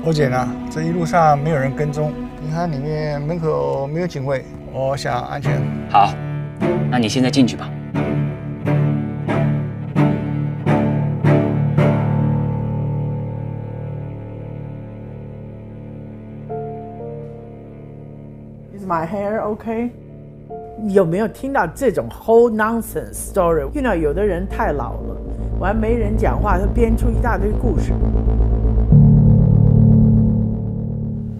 欧姐呢？这一路上没有人跟踪，银行里面门口没有警卫，我想安全。好，那你现在进去吧。Is my hair okay? 有没有听到这种 whole nonsense story？ 有的人太老了，完没人讲话，他编出一大堆故事。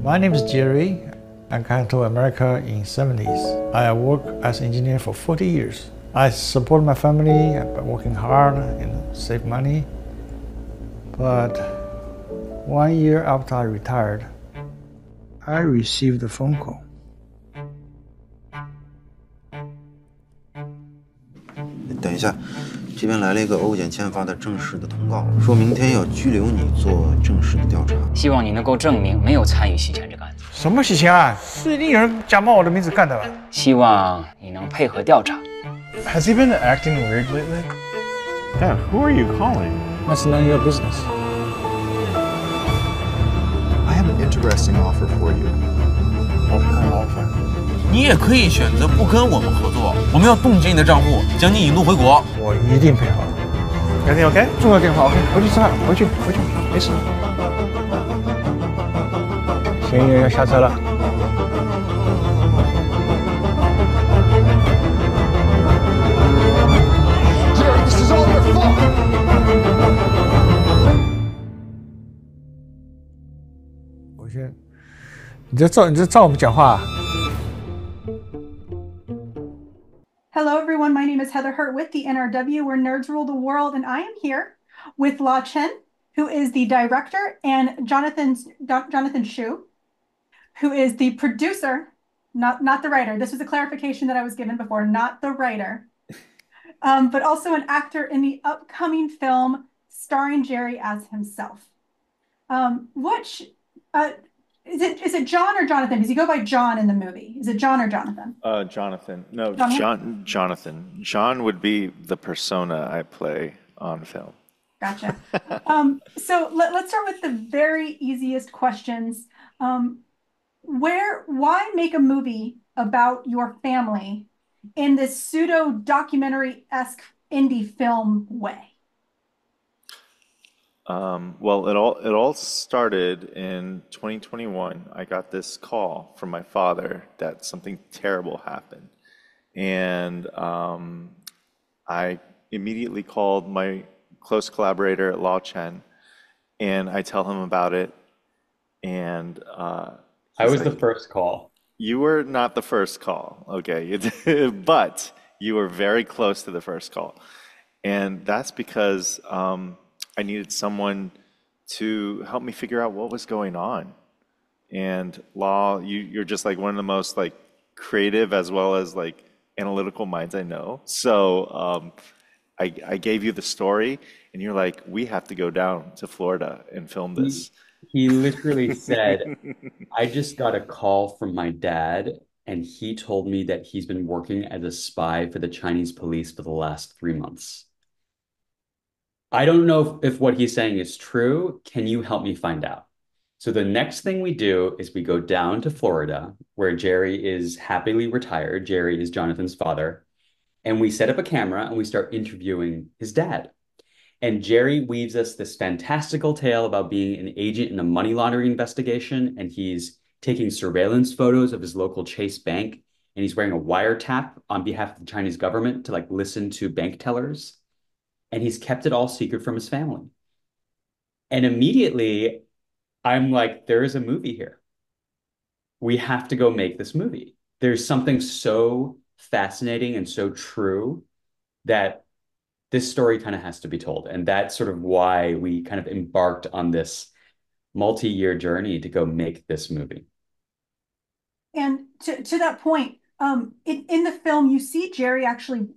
My name is Jerry. I came to America in 70s. I worked as an engineer for 40 years. I support my family by working hard and save money. But 1 year after I retired, I received a phone call. 等一下，这边来了一个欧检签发的正式的通告，说明天要拘留你做正式的调查。希望你能够证明没有参与洗钱这个案子。什么洗钱案？是一定有人假冒我的名字干的吧？希望你能配合调查。Has he been acting weird lately? Dad, who are you calling? That's none of your business. I have an interesting offer for you. What kind of offer? 你也可以选择不跟我们合作，我们要冻结你的账户，将你引渡回国。我一定配合。Everything OK？ 重要电话 OK， 回去吃饭，回去，没事。嫌疑人要下车了。This is all your fault. 我先，你在照我们讲话啊。Hello, everyone. My name is Heather Hurt with the NRW, where nerds rule the world, and I am here with La Chen, who is the director, and Jonathan Hsu, who is the producer, not the writer. This was a clarification that I was given before, not the writer, but also an actor in the upcoming film starring Jerry as himself. Is it John or Jonathan? Does he go by John in the movie? Is it John or Jonathan? Jonathan. No, Jonathan? Jonathan. John would be the persona I play on film. Gotcha. So let's start with the very easiest questions. Why make a movie about your family in this pseudo documentary-esque indie film way? Well, it all started in 2021. I got this call from my father that something terrible happened, and I immediately called my close collaborator, Lao Chen, and I tell him about it. And I was the first call. You were not the first call, okay? But you were very close to the first call, and that's because I needed someone to help me figure out what was going on. And Law, you're just like one of the most like creative as well as like analytical minds I know. So I gave you the story, and you're like, we have to go down to Florida and film this. He literally said, I just got a call from my dad, and he told me that he's been working as a spy for the Chinese police for the last 3 months. I don't know if what he's saying is true. Can you help me find out? So the next thing we do is we go down to Florida, where Jerry is happily retired. Jerry is Jonathan's father. And we set up a camera and we start interviewing his dad. And Jerry weaves us this fantastical tale about being an agent in a money laundering investigation. And he's taking surveillance photos of his local Chase Bank. And he's wearing a wiretap on behalf of the Chinese government to like listen to bank tellers. And he's kept it all secret from his family. And immediately, I'm like, there is a movie here. We have to go make this movie. There's something so fascinating and so true that this story kind of has to be told. And that's sort of why we kind of embarked on this multi-year journey to go make this movie. And to that point, in the film, you see Jerry actually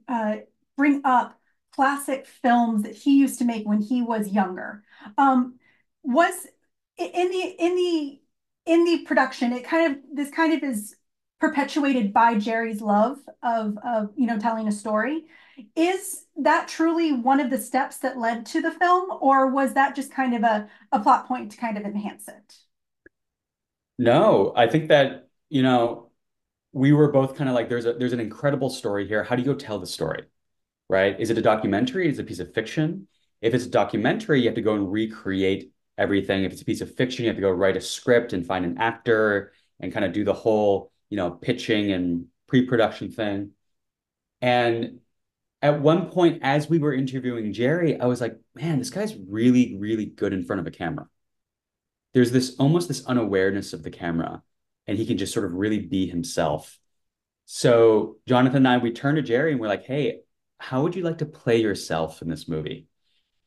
bring up classic films that he used to make when he was younger. Was in the production, this kind of is perpetuated by Jerry's love of telling a story. Is that truly one of the steps that led to the film, or was that just kind of a plot point to kind of enhance it? No, I think that, we were both kind of like, there's an incredible story here. How do you go tell the story, right? Is it a documentary? Is it a piece of fiction? If it's a documentary, you have to go and recreate everything. If it's a piece of fiction, you have to go write a script and find an actor and kind of do the whole, pitching and pre-production thing. And at one point, as we were interviewing Jerry, I was like, man, this guy's really, really good in front of a camera. There's this almost this unawareness of the camera, and he can just sort of really be himself. So Jonathan and I, we turned to Jerry and we're like, hey, how would you like to play yourself in this movie?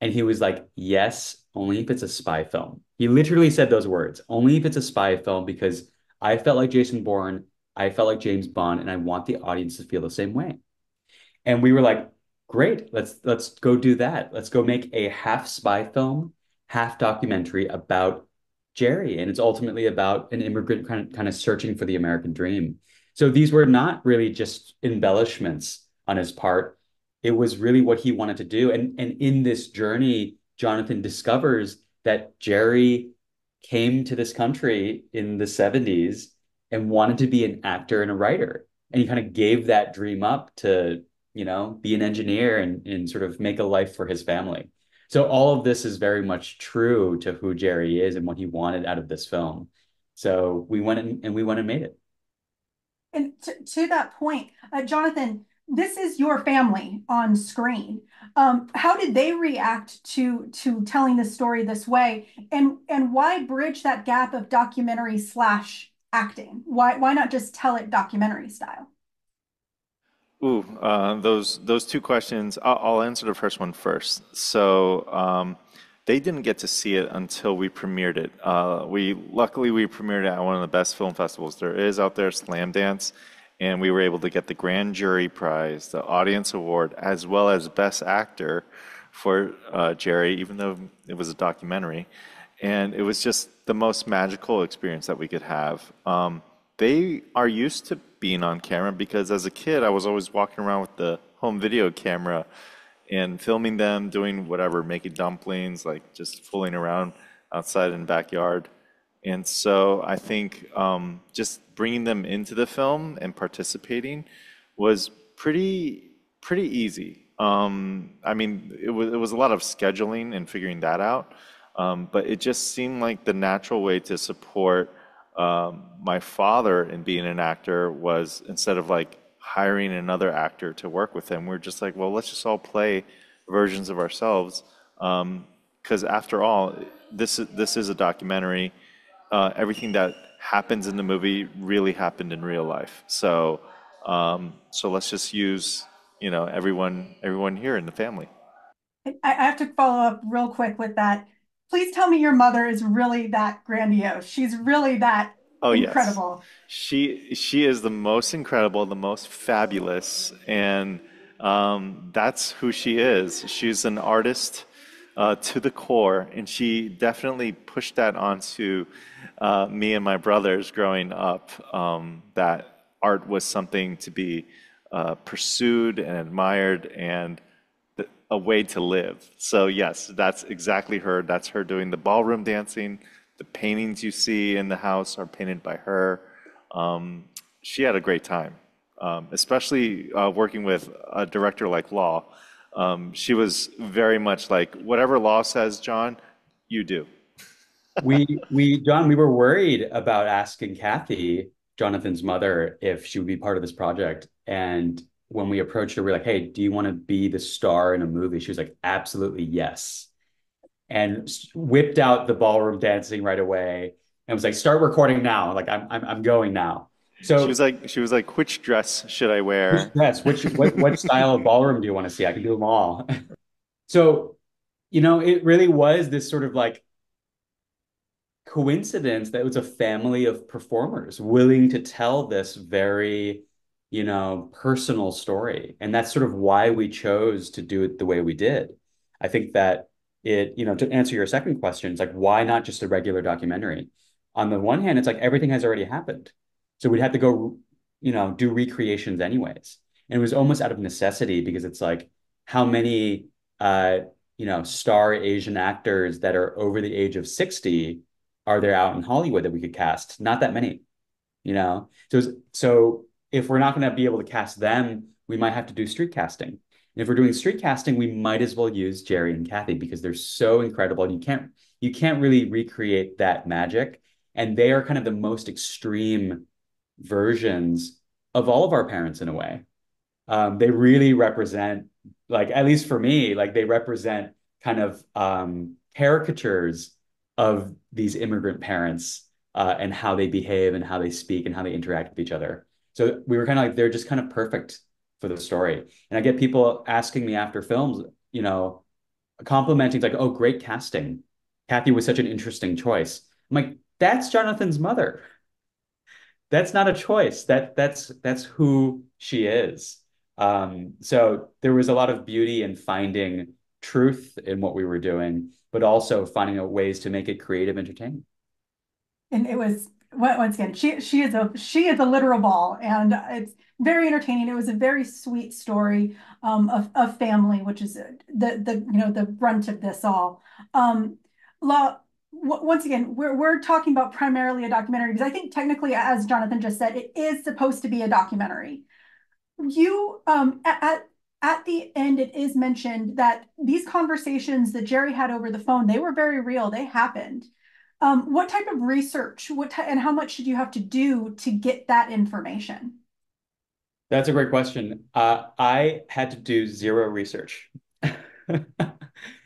And he was like, yes, only if it's a spy film. He literally said those words, only if it's a spy film, because I felt like Jason Bourne, I felt like James Bond, and I want the audience to feel the same way. And we were like, great, let's go do that. Let's go make a half spy film, half documentary about Jerry. And it's ultimately about an immigrant kind of searching for the American dream. So these were not really just embellishments on his part. It was really what he wanted to do. And in this journey, Jonathan discovers that Jerry came to this country in the 70s and wanted to be an actor and a writer. And he kind of gave that dream up to, be an engineer and sort of make a life for his family. So all of this is very much true to who Jerry is and what he wanted out of this film. So we went and made it. And to that point, Jonathan, this is your family on screen. How did they react to telling the story this way? And why bridge that gap of documentary / acting? Why not just tell it documentary style? Ooh, those two questions. I'll answer the first one first. So they didn't get to see it until we premiered it. Luckily we premiered it at one of the best film festivals there is out there, Slamdance, and we were able to get the Grand Jury Prize, the Audience Award, as well as Best Actor for Jerry, even though it was a documentary. And it was just the most magical experience that we could have. They are used to being on camera because as a kid, I was always walking around with the home video camera and filming them doing whatever, making dumplings, like just fooling around outside in the backyard. And so I think just bringing them into the film and participating was pretty easy. I mean, it was a lot of scheduling and figuring that out, but it just seemed like the natural way to support my father in being an actor was, instead of like hiring another actor to work with him, we're just like, well, let's just all play versions of ourselves, because after all, this is a documentary. Everything that happens in the movie really happened in real life. So let's just use everyone here in the family. I have to follow up real quick with that. Please tell me your mother is really that grandiose. She's really that incredible. Yes. She is the most incredible, the most fabulous, and that's who she is. She's an artist to the core, and she definitely pushed that onto me and my brothers growing up, that art was something to be pursued and admired and a way to live. So yes, that's exactly her. That's her doing the ballroom dancing. The paintings you see in the house are painted by her. She had a great time, especially working with a director like Law. She was very much like, whatever Law says, John, you do. John, we were worried about asking Kathy, Jonathan's mother, if she would be part of this project. And when we approached her, we were like, hey, do you want to be the star in a movie? She was like, absolutely, yes. And whipped out the ballroom dancing right away and was like, start recording now. Like, I'm going now. So she was like, which dress should I wear? Which dress? What style of ballroom do you want to see? I can do them all. So, it really was this sort of like coincidence that it was a family of performers willing to tell this very, personal story. And that's sort of why we chose to do it the way we did. I think that to answer your second question, it's like, why not just a regular documentary? On the one hand, it's like everything has already happened. So we'd have to go, do recreations anyways. And it was almost out of necessity because it's like, how many, star Asian actors that are over the age of 60 are there out in Hollywood that we could cast? Not that many, you know? So if we're not going to be able to cast them, we might have to do street casting. And if we're doing street casting, we might as well use Jerry and Kathy because they're so incredible. And you can't really recreate that magic. And they are kind of the most extreme versions of all of our parents in a way. They really represent, like, at least for me, like they represent kind of caricatures of these immigrant parents and how they behave and how they speak and how they interact with each other. So we were kind of like, they're just kind of perfect for the story. And I get people asking me after films, you know, complimenting, like, oh, great casting. Kathy was such an interesting choice. I'm like, that's Jonathan's mother. That's not a choice. That's who she is. So there was a lot of beauty in finding truth in what we were doing, but also finding ways to make it creative, entertaining. And it was, once again, she is a literal ball, and it's very entertaining. It was a very sweet story of family, which is the brunt of this all. Once again, we're talking about primarily a documentary because I think technically, as Jonathan just said, it is supposed to be a documentary. You at the end, it is mentioned that these conversations that Jerry had over the phone, they were very real. They happened. What type of research, and how much did you have to do to get that information? That's a great question. I had to do zero research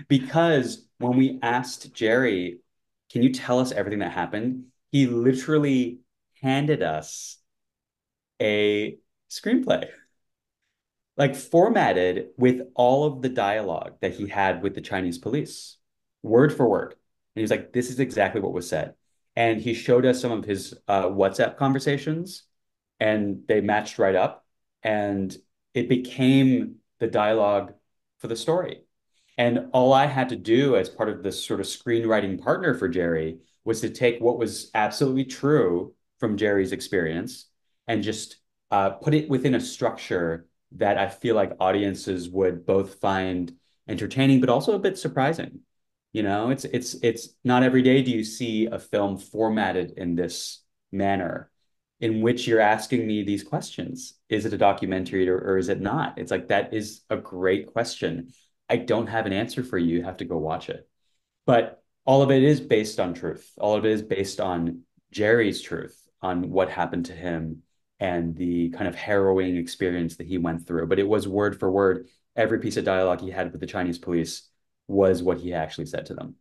because when we asked Jerry, can you tell us everything that happened? He literally handed us a screenplay, like formatted with all of the dialogue that he had with the Chinese police, word for word. And he was like, this is exactly what was said. And he showed us some of his WhatsApp conversations, and they matched right up. And it became the dialogue for the story. And all I had to do as part of this sort of screenwriting partner for Jerry was to take what was absolutely true from Jerry's experience and just put it within a structure that I feel like audiences would both find entertaining, but also a bit surprising. You know, it's not every day do you see a film formatted in this manner, in which you're asking me these questions. Is it a documentary or is it not? It's like, that is a great question. I don't have an answer for you. You have to go watch it. But all of it is based on truth. All of it is based on Jerry's truth, on what happened to him and the kind of harrowing experience that he went through. But it was word for word. Every piece of dialogue he had with the Chinese police was what he actually said to them.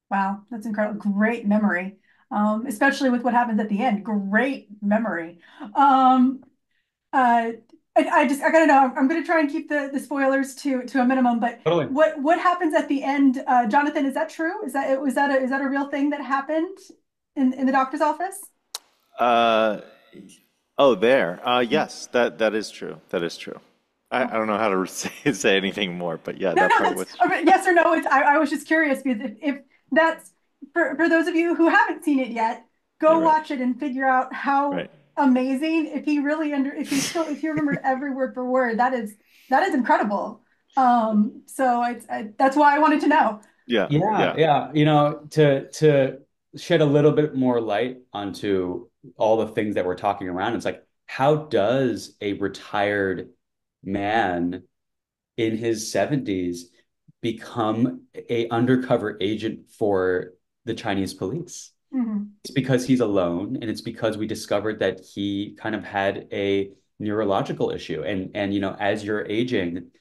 Wow, that's incredible. Great memory, especially with what happens at the end. Great memory. I gotta know. I'm gonna try and keep the spoilers to a minimum. But totally. What happens at the end, Jonathan? Is that true? Is that a real thing that happened in the doctor's office? Yes, that is true. That is true. I don't know how to say anything more, but yeah, that part was yes or no. I was just curious because if that's for those of you who haven't seen it yet, go watch it and figure out how amazing. If he remembered every word for word, that is incredible. So that's why I wanted to know. Yeah. You know, to shed a little bit more light onto all the things that we're talking around. It's like, how does a retired man in his 70s become an undercover agent for the Chinese police? Mm-hmm. It's because he's alone, and it's because we discovered that he kind of had a neurological issue. And you know, as you're aging,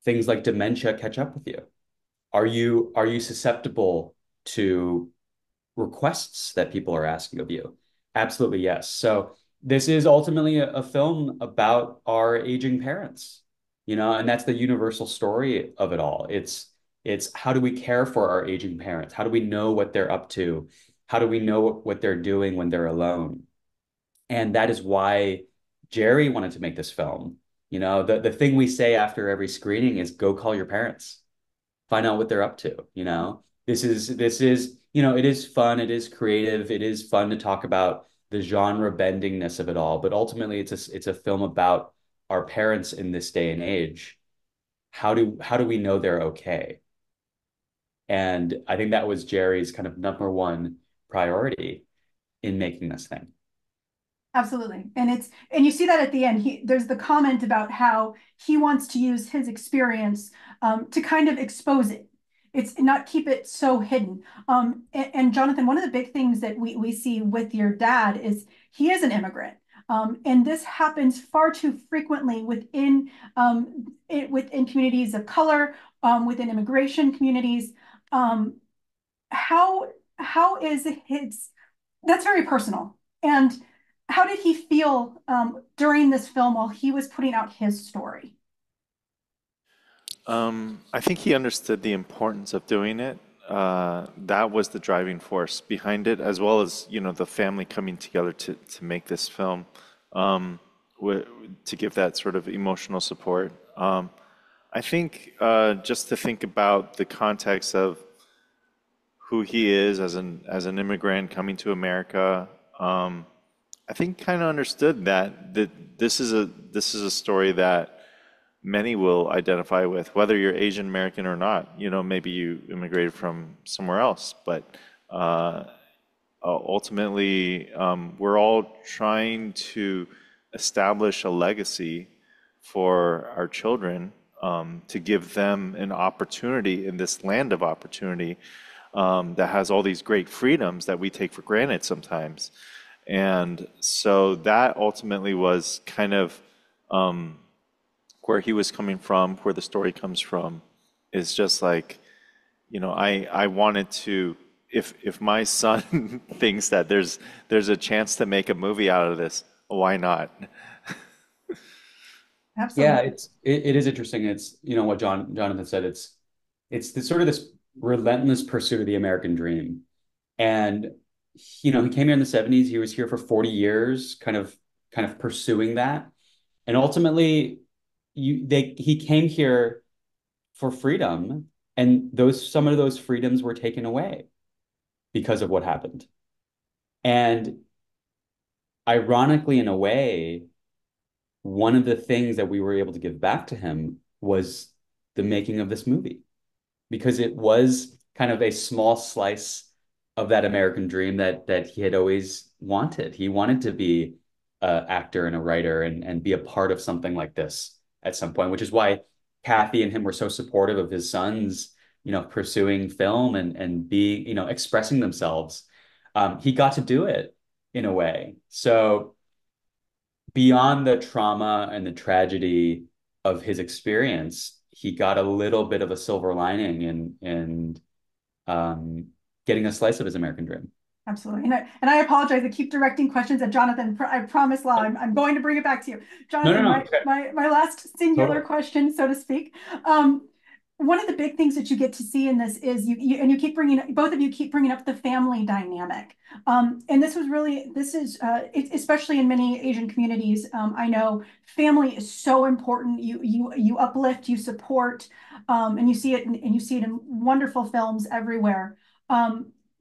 things like dementia catch up with you. Are you susceptible to requests that people are asking of you? Absolutely, yes. So this is ultimately a film about our aging parents, you know, and that's the universal story of it all. It's how do we care for our aging parents? How do we know what they're up to? How do we know what they're doing when they're alone? And that is why Jerry wanted to make this film. You know, the thing we say after every screening is go call your parents, find out what they're up to. You know, this is, you know, it is fun. It is creative. It is fun to talk about the genre bendingness of it all. But ultimately, it's a film about our parents in this day and age. How do we know they're okay? And I think that was Jerry's kind of number one priority in making this thing. Absolutely. And you see that at the end, there's the comment about how he wants to use his experience to kind of expose it. It's not keep it so hidden. And Jonathan, one of the big things that we see with your dad is he is an immigrant. And this happens far too frequently within communities of color, within immigration communities. How is that's very personal. And how did he feel during this film while he was putting out his story? I think he understood the importance of doing it. That was the driving force behind it, as well as, the family coming together to make this film, to give that sort of emotional support. I think just to think about the context of who he is as an immigrant coming to America, I think kind of understood that this is a story that many will identify with, whether you're Asian American or not. Maybe you immigrated from somewhere else, but ultimately, we're all trying to establish a legacy for our children, to give them an opportunity in this land of opportunity that has all these great freedoms that we take for granted sometimes. And so that ultimately was kind of where he was coming from, where the story comes from, is just like, I wanted to, if my son thinks that there's a chance to make a movie out of this, why not? Absolutely. Yeah, it is interesting. It's, what Jonathan said, it's sort of this relentless pursuit of the American dream. And he came here in the 70s. He was here for 40 years, kind of pursuing that. And ultimately, he came here for freedom, and some of those freedoms were taken away because of what happened. And ironically, in a way, one of the things that we were able to give back to him was the making of this movie, because it was kind of a small slice of that American dream that he had always wanted. He wanted to be an actor and a writer and be a part of something like this at some point, which is why Kathy and him were so supportive of his sons, pursuing film and being, expressing themselves. He got to do it in a way. So beyond the trauma and the tragedy of his experience, he got a little bit of a silver lining in getting a slice of his American dream. Absolutely. And I apologize. I keep directing questions at Jonathan. I promise, Lau, I'm going to bring it back to you. Jonathan, No. My last singular question, so to speak. One of the big things that you get to see in this is both of you keep bringing up the family dynamic. And this is especially in many Asian communities. I know family is so important. You uplift, you support, and you see it in wonderful films everywhere.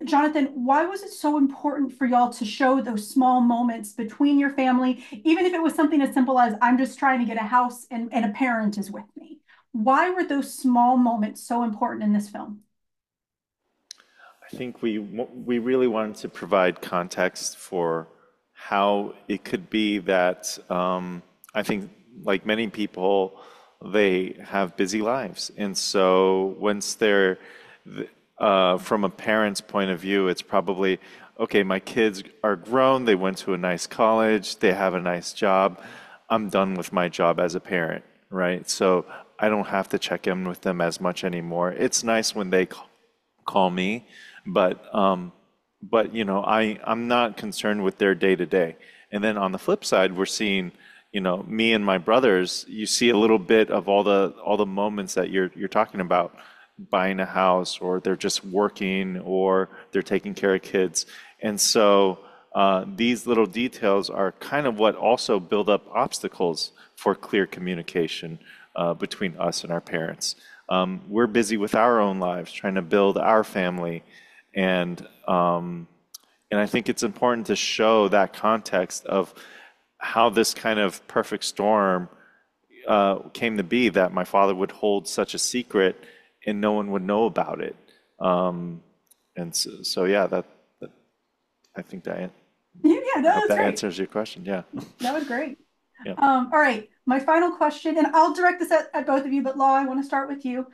Jonathan, why was it so important for y'all to show those small moments between your family, even if it was something as simple as I'm just trying to get a house and a parent is with me? Why were those small moments so important in this film? I think we really wanted to provide context for how it could be that I think, like many people, they have busy lives. And so once they're from a parent's point of view, it's probably, okay, my kids are grown, they went to a nice college, they have a nice job, I'm done with my job as a parent, right? So I don't have to check in with them as much anymore. It's nice when they call me, but I'm not concerned with their day to day. And then on the flip side, we're seeing, me and my brothers, you see a little bit of all the moments that you're talking about, buying a house, or they're just working, or they're taking care of kids. And so these little details are kind of what also build up obstacles for clear communication between us and our parents. We're busy with our own lives, trying to build our family. And I think it's important to show that context of how this kind of perfect storm came to be, that my father would hold such a secret and no one would know about it. And so yeah, that I think that Yeah, I no, hope that's that great. answers your question. Yeah. That was great. Yeah. All right, my final question, and I'll direct this at both of you, but Law, I want to start with you.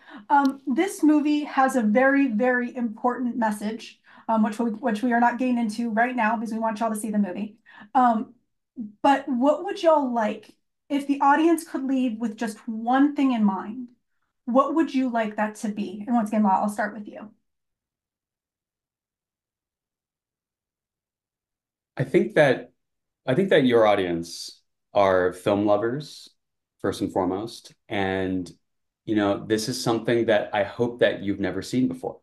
This movie has a very, very important message, which we are not getting into right now because we want y'all to see the movie. But what would y'all like if the audience could leave with just one thing in mind? What would you like that to be? And once again, Law, I'll start with you. I think that your audience are film lovers, first and foremost. And, this is something that I hope that you've never seen before.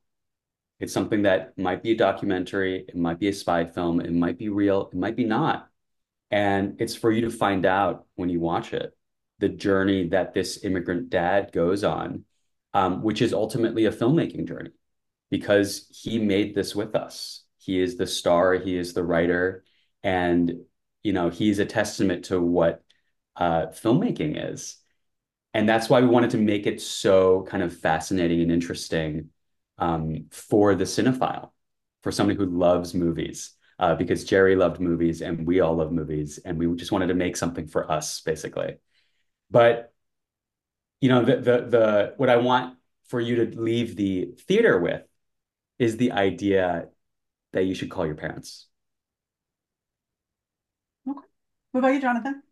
It's something that might be a documentary, it might be a spy film, it might be real, it might be not. And it's for you to find out when you watch it, the journey that this immigrant dad goes on, which is ultimately a filmmaking journey, because he made this with us. He is the star, he is the writer, and he's a testament to what filmmaking is. And that's why we wanted to make it so kind of fascinating and interesting for the cinephile, for somebody who loves movies, because Jerry loved movies and we all love movies, and we just wanted to make something for us, basically. But the what I want for you to leave the theater with is the idea that you should call your parents. Okay. What about you, Jonathan?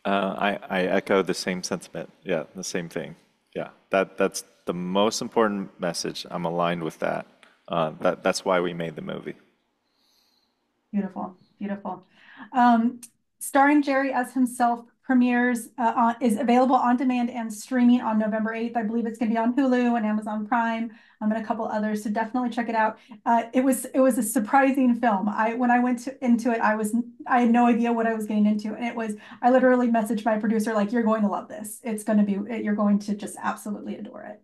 I echo the same sentiment. Yeah, the same thing. Yeah, that's the most important message. I'm aligned with that. That's why we made the movie. Beautiful, beautiful. Starring Jerry as himself premieres is available on demand and streaming on November 8th. I believe it's going to be on Hulu and Amazon Prime, and a couple others. So definitely check it out. It was a surprising film. When I went into it, I had no idea what I was getting into, and I literally messaged my producer like, "You're going to love this. You're going to just absolutely adore it."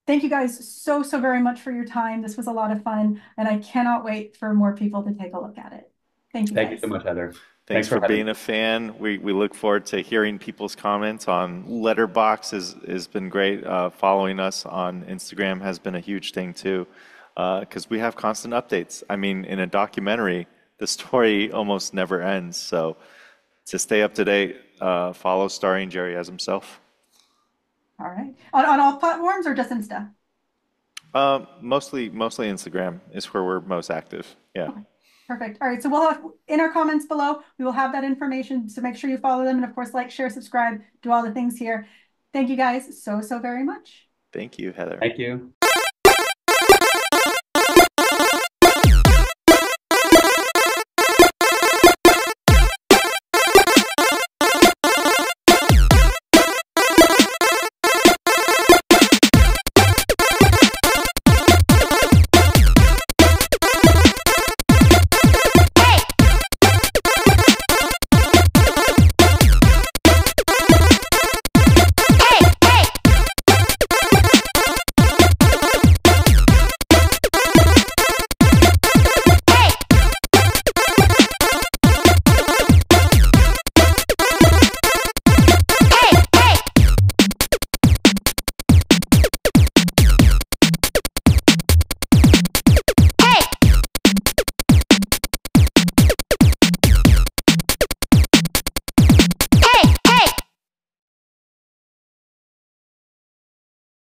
Thank you guys so very much for your time. This was a lot of fun, and I cannot wait for more people to take a look at it. Thank you guys. Thank you so much, Heather. Thanks for being a fan. We look forward to hearing people's comments on Letterboxd. Has been great. Following us on Instagram has been a huge thing too, because we have constant updates. I mean, in a documentary, the story almost never ends. So to stay up to date, follow Starring Jerry as himself. All right. On all platforms or just Insta? Mostly Instagram is where we're most active. Yeah. Okay. Perfect. All right. So we'll have in our comments below, we will have that information. So make sure you follow them. And of course, like, share, subscribe, do all the things here. Thank you guys so very much. Thank you, Heather. Thank you.